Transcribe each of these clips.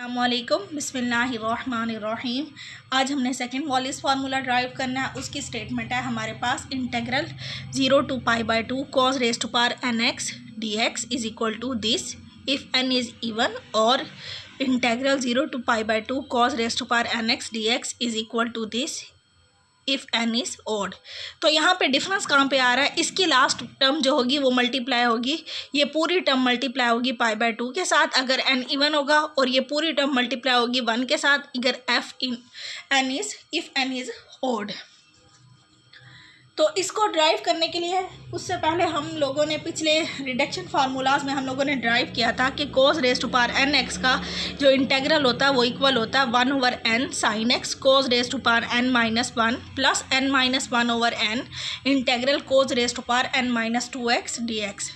अस्सलामुअलैकुम बिस्मिल्लाहिर्रहमानिर्रहीम। आज हमने सेकंड वॉलिस फार्मूला ड्राइव करना है। उसकी स्टेटमेंट है हमारे पास integral 0 to π/2 cos raised to power nx dx is equal to this if n is even, और integral 0 to π/2 cos raised to power nx dx is equal to this if n is odd. तो यहाँ पे difference कहाँ पे आ रहा है, इसकी last term जो होगी वो मल्टीप्लाई होगी, ये पूरी टर्म मल्टीप्लाई होगी π/2 के साथ अगर n इवन होगा, और ये पूरी टर्म मल्टीप्लाई होगी 1 के साथ अगर इफ़ n इज़ ऑड। तो इसको ड्राइव करने के लिए उससे पहले हम लोगों ने पिछले रिडक्शन फार्मूलाज में हम लोगों ने ड्राइव किया था कि cos raise to power n x का जो इंटेग्रल होता है वो इक्वल होता है 1/n sin x cos raise to power n-1 plus n-1/n integral cos raise to power n-2x dx।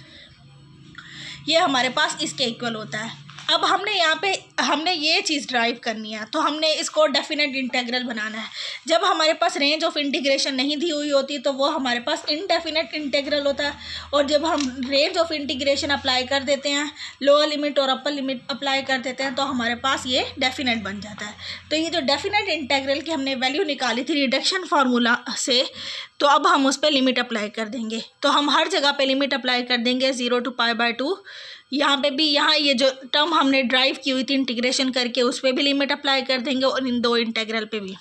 ये हमारे पास इसके इक्वल होता है। अब हमने ये चीज़ ड्राइव करनी है, तो हमने इसको डेफिनेट इंटेग्रल बनाना है। जब हमारे पास रेंज ऑफ इंटीग्रेशन नहीं दी हुई होती तो वो हमारे पास इनडेफिनेट इंटेग्रल होता है, और जब हम रेंज ऑफ इंटीग्रेशन अप्लाई कर देते हैं, लोअर लिमिट और अपर लिमिट अप्लाई कर देते हैं, तो हमारे पास ये डेफिनेट बन जाता है। तो ये जो डेफिनेट इंटेग्रल की हमने वैल्यू निकाली थी रिडक्शन फार्मूला से, तो अब हम उस पर लिमिट अप्लाई कर देंगे। तो हम हर जगह पे लिमिट अप्लाई कर देंगे 0 to π/2। यहाँ पे भी, यहाँ ये जो टर्म हमने ड्राइव की हुई थी इंटीग्रेशन करके उस पर भी लिमिट अप्लाई कर देंगे, और इन दो इंटीग्रल पे भी।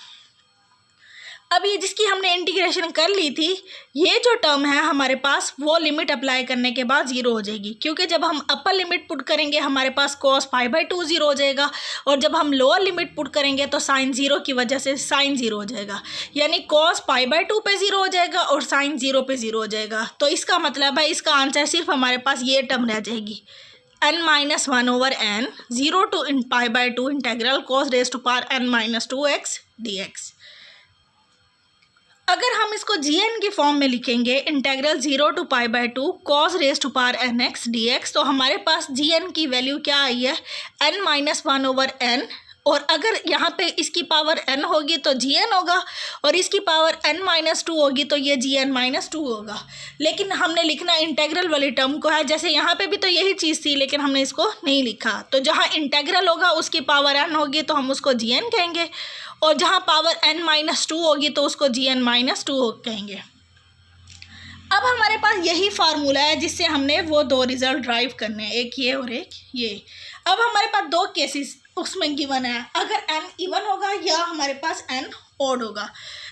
अब ये जिसकी हमने इंटीग्रेशन कर ली थी, ये जो टर्म है हमारे पास वो लिमिट अप्लाई करने के बाद ज़ीरो हो जाएगी, क्योंकि जब हम अपर लिमिट पुट करेंगे हमारे पास cos π/2 ज़ीरो हो जाएगा, और जब हम लोअर लिमिट पुट करेंगे तो साइन ज़ीरो की वजह से साइन ज़ीरो हो जाएगा, यानी cos π/2 पे ज़ीरो हो जाएगा और साइन ज़ीरो पे ज़ीरो हो जाएगा। तो इसका मतलब है इसका आंसर सिर्फ हमारे पास ये टर्म रह जाएगी n-1/n 0 to π/2 integral cos raise to power n-2x dx। अगर हम इसको gn की फॉर्म में लिखेंगे integral 0 to π/2 cos raise to power nx dx, तो हमारे पास gn की वैल्यू क्या आई है n-1/n, और अगर यहाँ पे इसकी पावर n होगी तो gn होगा, और इसकी पावर n-2 होगी तो ये gn-2 होगा। लेकिन हमने लिखना इंटेग्रल वाली टर्म को है, जैसे यहाँ पे भी तो यही चीज़ थी लेकिन हमने इसको नहीं लिखा। तो जहाँ इंटेग्रल होगा उसकी पावर n होगी तो हम उसको gn कहेंगे, और जहाँ पावर n-2 होगी तो उसको gn-2 कहेंगे। अब हमारे पास यही फार्मूला है जिससे हमने वो दो रिज़ल्ट ड्राइव करने हैं, एक ये और एक ये। अब हमारे पास दो केसेस उसमें गिवन है, अगर n इवन होगा या हमारे पास n ऑड होगा।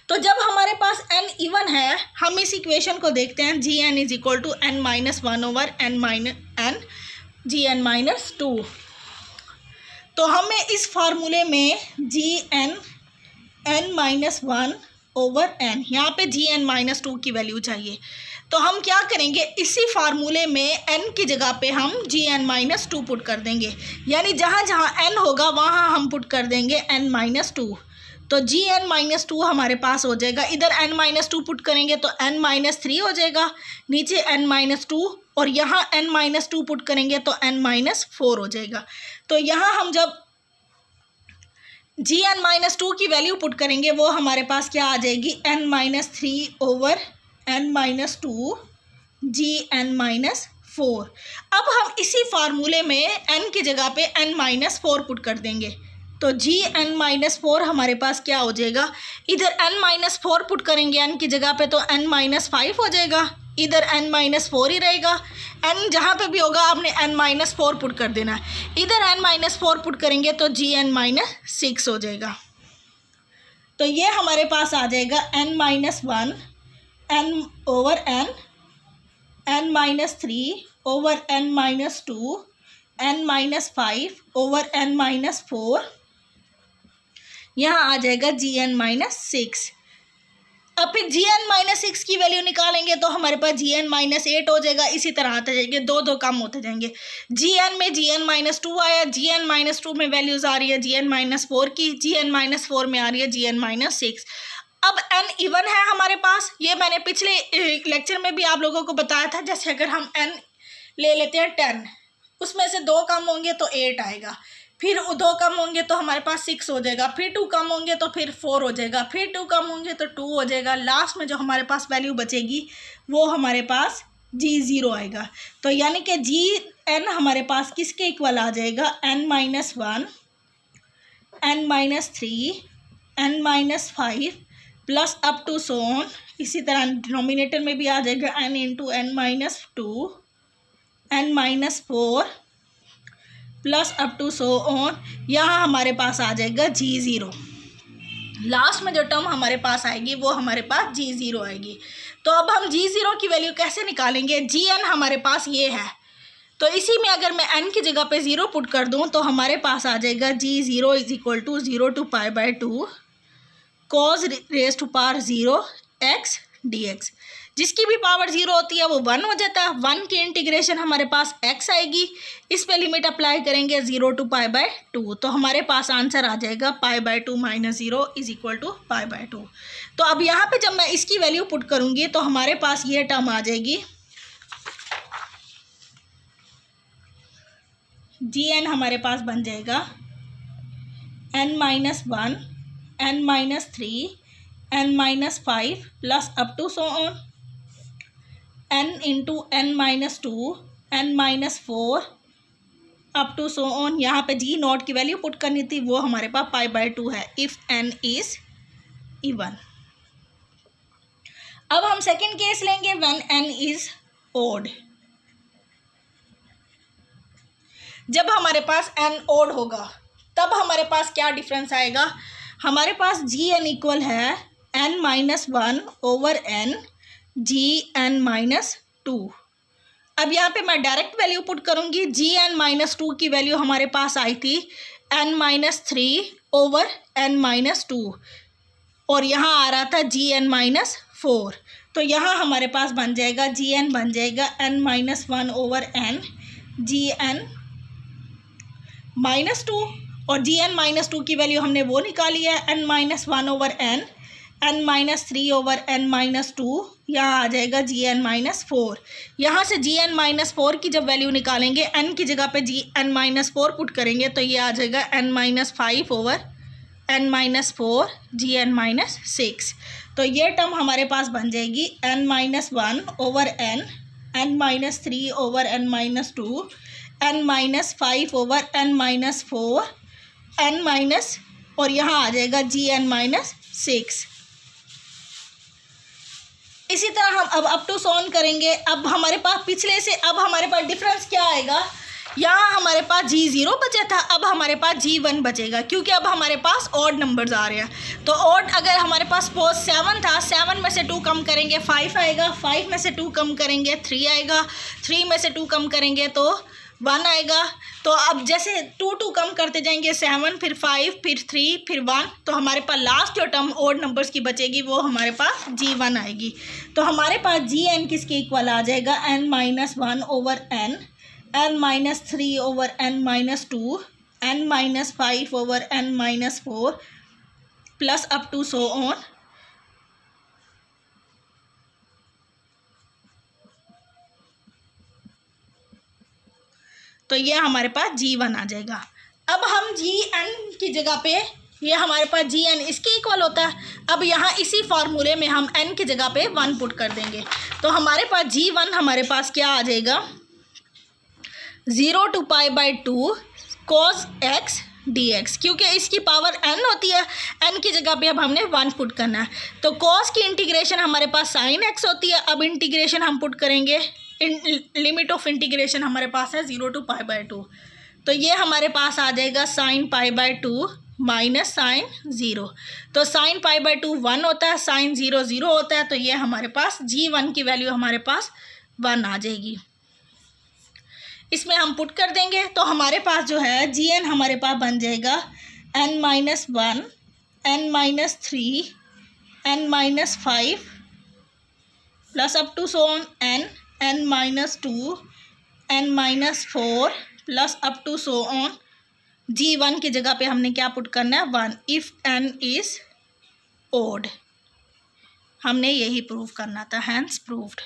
तो जब हमारे पास n इवन है, हम इस इक्वेशन को देखते हैं gn is equal to n-1/n gn-2। तो हमें इस फार्मूले में gn n-1/n, यहाँ पे gn-2 की वैल्यू चाहिए। तो हम क्या करेंगे, इसी फार्मूले में n की जगह पे हम gn-2 पुट कर देंगे, यानी जहाँ जहाँ n होगा वहाँ हम पुट कर देंगे n-2। तो gn-2 हमारे पास हो जाएगा, इधर n-2 पुट करेंगे तो n-3 हो जाएगा, नीचे n-2, और यहाँ n-2 पुट करेंगे तो n-4 हो जाएगा। तो यहाँ हम जब gn-2 की वैल्यू पुट करेंगे वो हमारे पास क्या आ जाएगी, n-3/n-2 gn-4। अब हम इसी फार्मूले में n की जगह पे n-4 पुट कर देंगे, तो gn-4 हमारे पास क्या हो जाएगा, इधर n-4 पुट करेंगे n की जगह पे तो n-5 हो जाएगा, इधर n-4 ही रहेगा। n जहाँ पे भी होगा आपने n-4 पुट कर देना, इधर n-4 पुट करेंगे तो gn-6 हो जाएगा। तो ये हमारे पास आ जाएगा n-1 n/n n-3/n-2 n-5/n-4, यहाँ आ जाएगा gn-6। अब फिर gn-6 की वैल्यू निकालेंगे तो हमारे पास gn-8 हो जाएगा। इसी तरह आते जाएंगे, दो कम होते जाएंगे। gn में gn-2 आया, gn-2 में वैल्यूज़ आ रही है gn-4 की, gn-4 में आ रही है gn-6। अब n इवन है हमारे पास, ये मैंने पिछले लेक्चर में भी आप लोगों को बताया था। जैसे अगर हम n ले लेते हैं 10, उसमें से 2 कम होंगे तो 8 आएगा, फिर 2 कम होंगे तो हमारे पास 6 हो जाएगा, फिर 2 कम होंगे तो फिर 4 हो जाएगा, फिर 2 कम होंगे तो 2 हो जाएगा। लास्ट में जो हमारे पास वैल्यू बचेगी वो हमारे पास g0 आएगा। तो यानी कि gn हमारे पास किसके इक्वल आ जाएगा, n-1 n-3 n-5 plus up to so on. इसी तरह डिनोमिनेटर में भी आ जाएगा n into n-2 n-4 plus up to so on. यहाँ हमारे पास आ जाएगा G0। लास्ट में जो टर्म हमारे पास आएगी वो हमारे पास G0 आएगी। तो अब हम G0 की वैल्यू कैसे निकालेंगे? Gn हमारे पास ये है, तो इसी में अगर मैं n की जगह पे 0 पुट कर दूं तो हमारे पास आ जाएगा G0 is equal to 0 to π/2 cos raise to power 0 x dx। जिसकी भी पावर 0 होती है वो 1 हो जाता है। 1 की इंटीग्रेशन हमारे पास x आएगी, इस पे लिमिट अप्लाई करेंगे 0 to π/2, तो हमारे पास आंसर आ जाएगा π/2 - 0 इज इक्वल टू π/2। तो अब यहाँ पे जब मैं इसकी वैल्यू पुट करूँगी तो हमारे पास ये टर्म आ जाएगी, Gn हमारे पास बन जाएगा n-1 n-3 n-5 plus up to so on n into n-2 n-4 up to so on. यहाँ पे G0 की वैल्यू पुट करनी थी, वो हमारे पास π/2 है इफ़ n इज इवन। अब हम सेकेंड केस लेंगे व्हेन n इज ओड। जब हमारे पास n ओड होगा तब हमारे पास क्या डिफरेंस आएगा? हमारे पास Gn इक्वल है n-1 ओवर n Gn-2। अब यहाँ पे मैं डायरेक्ट वैल्यू पुट करूँगी। Gn-2 की वैल्यू हमारे पास आई थी n-3 ओवर n-2 और यहाँ आ रहा था Gn-4। तो यहाँ हमारे पास बन जाएगा Gn बन जाएगा n-1 ओवर n Gn-2 और Gn-2 की वैल्यू हमने वो निकाली है n-1 over n n-3 over n-2। यहाँ आ जाएगा Gn-4। यहाँ से Gn-4 की जब वैल्यू निकालेंगे n की जगह पे Gn-4 पुट करेंगे तो ये आ जाएगा n-5 ओवर n-4 Gn-6। तो ये टर्म हमारे पास बन जाएगी n-1 over n n-3 over n-2 n-5 over n-4 n- और यहाँ आ जाएगा Gn-6। इसी तरह हम अब अप टू सोन करेंगे। अब हमारे पास पिछले से अब हमारे पास डिफरेंस क्या आएगा? यहाँ हमारे पास G0 बचा था, अब हमारे पास G1 बचेगा, क्योंकि अब हमारे पास ऑड नंबर्स आ रहे हैं। तो ऑड अगर हमारे पास सपोज 7 था, 7 में से 2 कम करेंगे 5 आएगा, 5 में से 2 कम करेंगे 3 आएगा, 3 में से 2 कम करेंगे तो 1 आएगा। तो अब जैसे 2 कम करते जाएंगे 7 फिर 5 फिर 3 फिर 1, तो हमारे पास लास्ट जो टर्म ऑड नंबर्स की बचेगी वो हमारे पास G1 आएगी। तो हमारे पास Gn किसके इक्वल आ जाएगा? n-1 over n n-3 over n-2 n-5 over n-4 plus up to so on. तो ये हमारे पास G1 आ जाएगा। अब हम Gn की जगह पे ये हमारे पास Gn इसके इक्वल होता है। अब यहाँ इसी फार्मूले में हम n की जगह पे 1 पुट कर देंगे तो हमारे पास G1 हमारे पास क्या आ जाएगा? 0 to π/2 cos x dx, क्योंकि इसकी पावर n होती है, n की जगह पे अब हमने 1 पुट करना है। तो cos की इंटीग्रेशन हमारे पास sin x होती है। अब इंटीग्रेशन हम पुट करेंगे, लिमिट ऑफ इंटीग्रेशन हमारे पास है 0 to π/2, तो ये हमारे पास आ जाएगा sin π/2 माइनस sin 0। तो sin π/2 1 होता है, sin 0 0 होता है, तो ये हमारे पास G1 की वैल्यू हमारे पास 1 आ जाएगी। इसमें हम पुट कर देंगे तो हमारे पास जो है Gn हमारे पास बन जाएगा n-1 n-3 n-5 plus up to so on n n-2 n-4 plus up to so on. G1 की जगह पे हमने क्या पुट करना है? 1 इफ़ n इज़ ओड। हमने यही प्रूव करना था, हैंस प्रूव्ड।